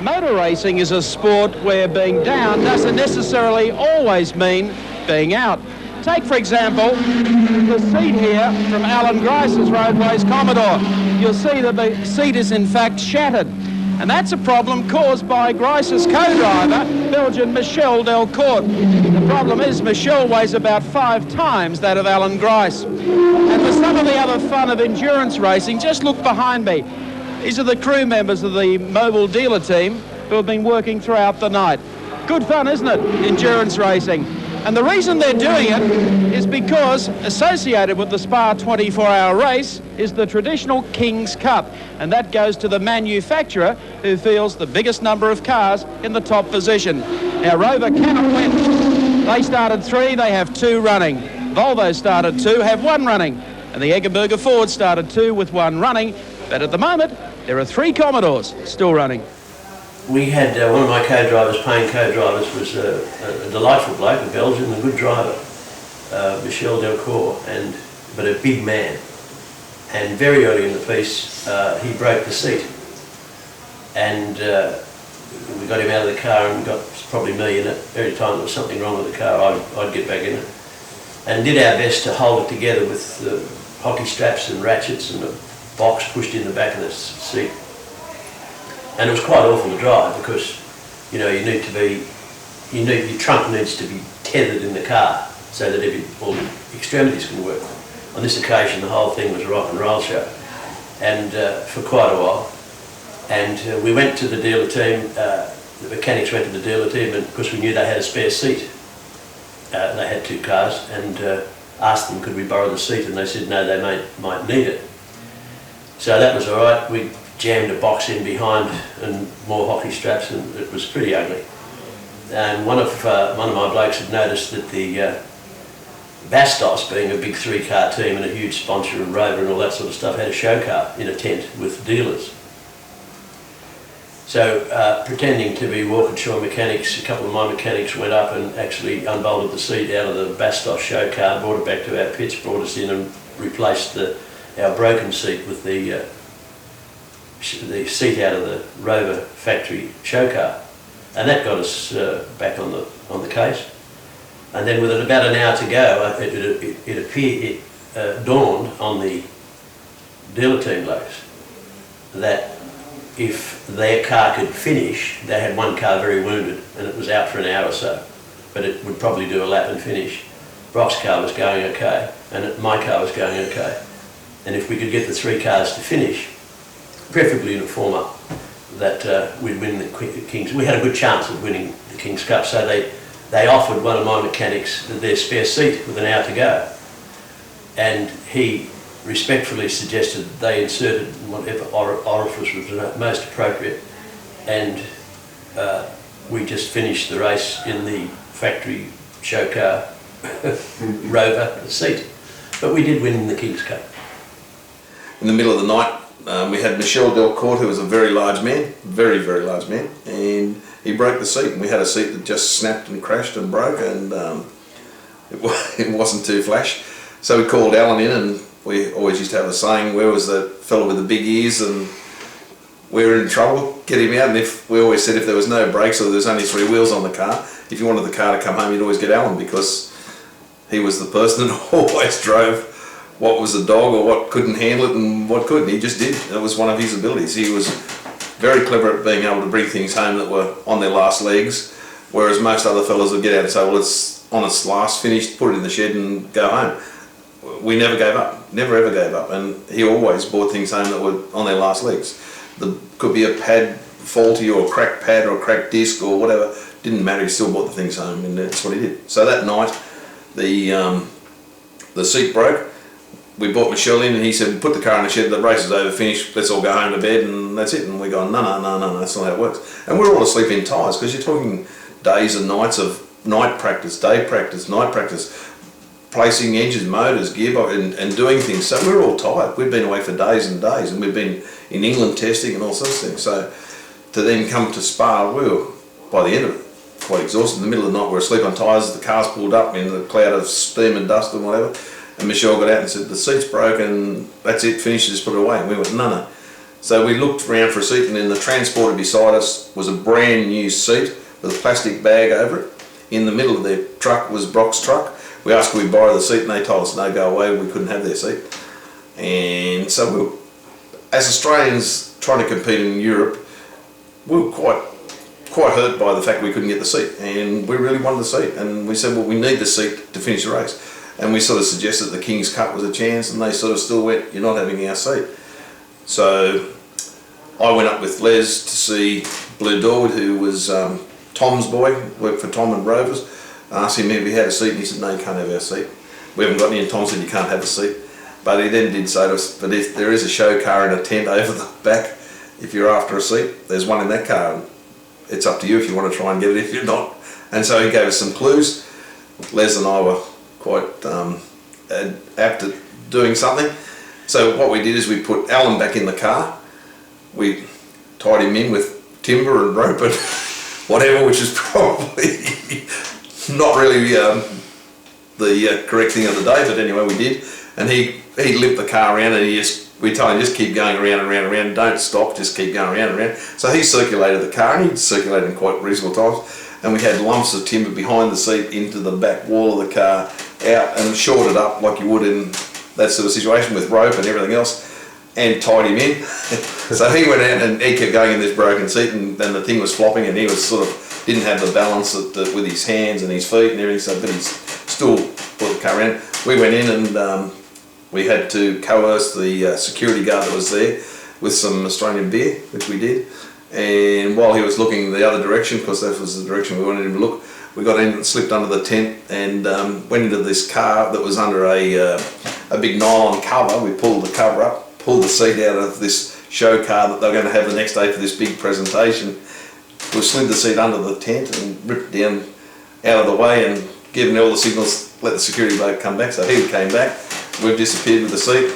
Motor racing is a sport where being down doesn't necessarily always mean being out. Take, for example, the seat here from Allan Grice's roadways Commodore. You'll see that the seat is in fact shattered. And that's a problem caused by Grice's co-driver, Belgian Michel Delcourt. The problem is Michel weighs about 5 times that of Allan Grice. And for some of the other fun of endurance racing, just look behind me. These are the crew members of the mobile dealer team who have been working throughout the night. Good fun, isn't it? Endurance racing. And the reason they're doing it is because associated with the Spa 24-hour race is the traditional King's Cup. And that goes to the manufacturer who fields the biggest number of cars in the top position. Now, Rover cannot win. They started 3, they have 2 running. Volvo started 2, have 1 running. And the Eggenberger Ford started 2 with 1 running. But at the moment, there are 3 Commodores still running. We had one of my co-drivers, paying co-drivers, was a delightful bloke, a Belgian, a good driver, Michel Delcourt, but a big man. And very early in the piece, he broke the seat. And we got him out of the car and got probably me in it. Every time there was something wrong with the car, I'd get back in it. And did our best to hold it together with hockey straps and ratchets and a box pushed in the back of the seat. And it was quite awful to drive because, you know, your trunk needs to be tethered in the car so that all the extremities can work. On this occasion, the whole thing was a rock and roll show, and for quite a while. And we went to the dealer team, the mechanics went to the dealer team, and because we knew they had a spare seat, they had 2 cars, and asked them could we borrow the seat, and they said no, they might need it. So that was all right. We jammed a box in behind and more hockey straps, and it was pretty ugly. And one of my blokes had noticed that the Bastos, being a big 3-car team and a huge sponsor of Rover and all that sort of stuff, had a show car in a tent with dealers. So pretending to be Walkinshaw mechanics, a couple of my mechanics went up and actually unbolted the seat out of the Bastos show car, brought it back to our pits, brought us in and replaced our broken seat with the seat out of the Rover factory show car, and that got us back on the case. And then with about an hour to go, it dawned on the dealer team blokes that if their car could finish, they had 1 car very wounded and it was out for an hour or so, but it would probably do a lap and finish. Brock's car was going okay, and my car was going okay, and if we could get the 3 cars to finish, preferably in a form-up, that we'd win the King's. We had a good chance of winning the King's Cup, so they offered one of my mechanics their spare seat with an hour to go, and he respectfully suggested they inserted whatever orifice was most appropriate, and we just finished the race in the factory show car Rover seat. But we did win the King's Cup. In the middle of the night, we had Michel Delcourt, who was a very large man, very, very large man, and he broke the seat, and we had a seat that just snapped and crashed and broke, and it wasn't too flash. So we called Allan in, and we always used to have a saying, where was the fellow with the big ears, and we were in trouble, get him out. And we always said if there was no brakes or there was only 3 wheels on the car, if you wanted the car to come home, you'd always get Allan, because he was the person that always drove what was a dog or what couldn't handle it and what couldn't. He just did. That was one of his abilities. He was very clever at being able to bring things home that were on their last legs, whereas most other fellas would get out and say, well, it's on its last, finished, put it in the shed and go home. We never gave up, never ever gave up, and he always brought things home that were on their last legs. There could be a pad faulty or a cracked pad or a cracked disc or whatever, didn't matter, he still brought the things home, and that's what he did. So that night, the seat broke. We brought Michel in, and he said, put the car in the shed, the race is over, finished, let's all go home to bed, and that's it. And we go, no, that's not how it works. And we're all asleep in tyres, because you're talking days and nights of night practice, day practice, night practice, placing engines, motors, gearbox, and doing things. So we're all tired. We've been away for days and days, and we've been in England testing and all sorts of things. So to then come to Spa, we were, by the end of it, quite exhausted. In the middle of the night, we were asleep on tyres, the car's pulled up in a cloud of steam and dust and whatever. And Michel got out and said, the seat's broken, that's it, finish, just put it away. And we went, no. So we looked around for a seat, and in the transporter beside us was a brand new seat with a plastic bag over it. In the middle of their truck was Brock's truck. We asked could we borrow the seat, and they told us no, go away, we couldn't have their seat. And so as Australians trying to compete in Europe, we were quite hurt by the fact we couldn't get the seat, and we really wanted the seat, and we said, well, we need the seat to finish the race. And we sort of suggested the King's Cup was a chance, and they sort of still went, you're not having our seat. So I went up with Les to see Blue Dorwood, who was Tom's boy, worked for Tom and Rovers. I asked him if he had a seat, and he said, no, you can't have our seat. We haven't got any, and Tom said, you can't have a seat. But he then did say to us, but if there is a show car in a tent over the back, if you're after a seat, there's one in that car. It's up to you if you want to try and get it, if you're not. And so he gave us some clues. Les and I were quite apt at doing something. So what we did is we put Allan back in the car. We tied him in with timber and rope and whatever, which is probably not really the correct thing of the day, but anyway we did. And he limped the car around, and we told him just keep going around and around and around, don't stop, just keep going around and around. So he circulated the car, and he circulated in quite reasonable times, and we had lumps of timber behind the seat into the back wall of the car, out and shored it up like you would in that sort of situation with rope and everything else, and tied him in. So he went out and he kept going in this broken seat, and the thing was flopping, and he was sort of didn't have the balance with his hands and his feet and everything, so but he's still put the car in. We went in and we had to coerce the security guard that was there with some Australian beer, which we did. And while he was looking the other direction, because that was the direction we wanted him to look, we got in and slipped under the tent and went into this car that was under a big nylon cover. We pulled the cover up, pulled the seat out of this show car that they were going to have the next day for this big presentation. We slid the seat under the tent and ripped down out of the way and given all the signals, let the security bloke come back. So he came back. We've disappeared with the seat,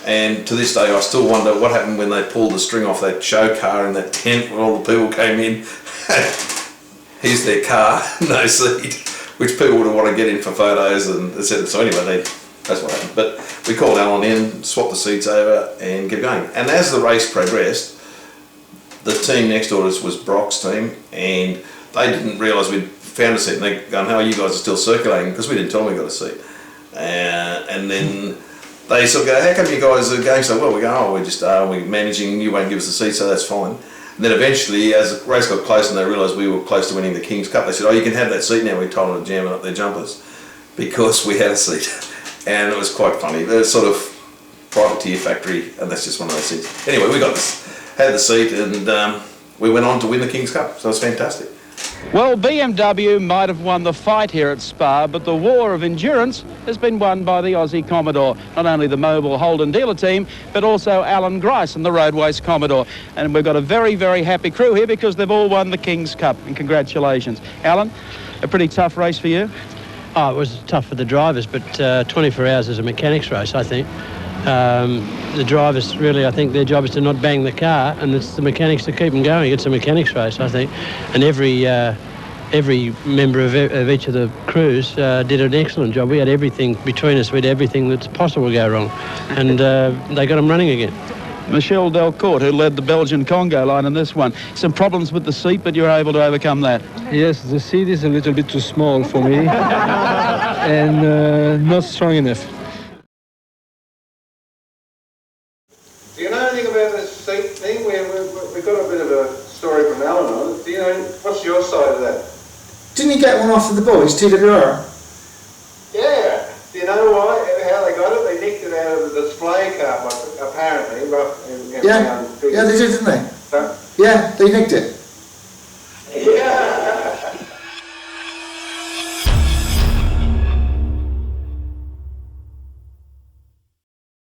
and to this day I still wonder what happened when they pulled the string off that show car in that tent when all the people came in. Here's their car, no seat, which people would want to get in for photos and etc. So anyway, that's what happened. But we called Allan in, swapped the seats over and kept going. And as the race progressed, the team next to us was Brock's team, and they didn't realise we'd found a seat, and they're going, how are you guys are still circulating? Because we didn't tell them we got a seat. And then they sort of go, how come you guys are going so well? We go, oh, we're managing, you won't give us a seat, so that's fine. And then eventually, as the race got close and they realised we were close to winning the King's Cup, they said, oh, you can have that seat now. We told them to jam it up their jumpers because we had a seat. And it was quite funny. They're sort of privateer factory, and that's just one of those seats. Anyway, we got this, had the seat, and we went on to win the King's Cup, so it was fantastic. Well, BMW might have won the fight here at Spa, but the war of endurance has been won by the Aussie Commodore. Not only the mobile Holden dealer team, but also Allan Grice and the Roadways Commodore. And we've got a very, very happy crew here because they've all won the King's Cup. And congratulations. Allan, a pretty tough race for you? Oh, it was tough for the drivers, but 24 hours is a mechanics race, I think. The drivers really, I think their job is to not bang the car, and it's the mechanics to keep them going. It's a mechanics race, I think, and every member of each of the crews did an excellent job. We had everything between us. We had everything that's possible to go wrong, and they got them running again. Michel Delcourt, who led the Belgian Congo line in this one. Some problems with the seat, but you were able to overcome that. Yes, the seat is a little bit too small for me and not strong enough. Do you know anything about this seat thing? We've got a bit of a story from Allan on it. Do you know, what's your side of that? Didn't you get one off of the boys, TWR? Yeah. Do you know why? How they got it? They nicked it out of the display car, apparently. Yeah, they did, didn't they? Huh? Yeah, they nicked it.